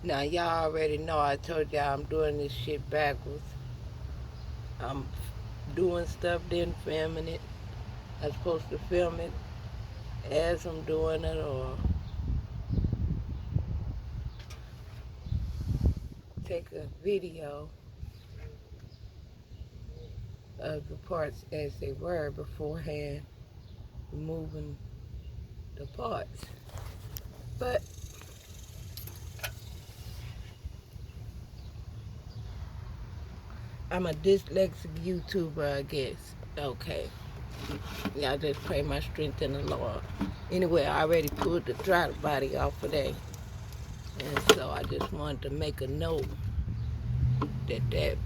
Now, y'all already know I told y'all I'm doing this shit backwards. I'm doing stuff, then filming it. I'm supposed to film it as I'm doing it, or take a video of the parts as they were beforehand, removing the parts. But I'm a dyslexic YouTuber, I guess. Okay. Y'all just pray my strength in the Lord. Anyway, I already pulled the throttle body off of there. And so I just wanted to make a note that that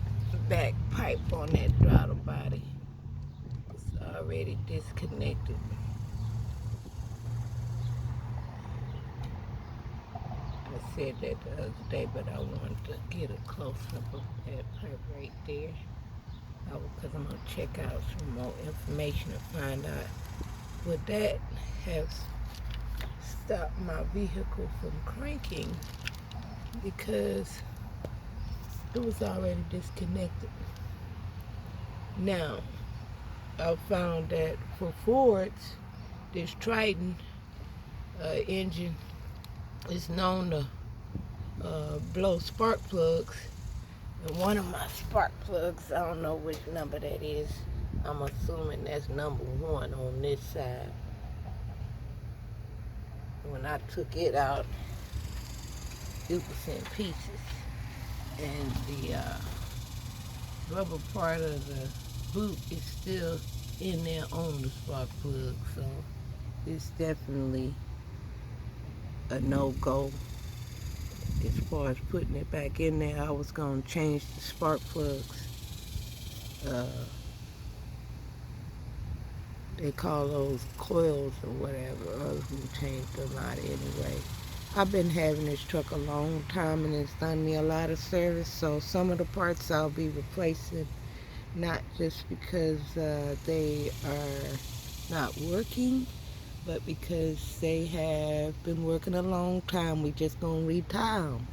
back pipe on that throttle body is already disconnected. I said that the other day, but I wanted to get a close-up of that pipe right there. Because I'm going to check out some more information to find out would that have stopped my vehicle from cranking, because it was already disconnected. Now, I found that for Fords, this Triton engine is known to blow spark plugs. And one of my spark plugs, I don't know which number that is. I'm assuming that's number 1 on this side. When I took it out, it was in pieces. And the rubber part of the boot is still in there on the spark plug. So it's definitely a no-go as far as putting it back in there. I was going to change the spark plugs. They call those coils or whatever. I was going to change them out anyway. I've been having this truck a long time, and it's done me a lot of service. So some of the parts I'll be replacing, not just because they are not working, but because they have been working a long time. We just going to retire them.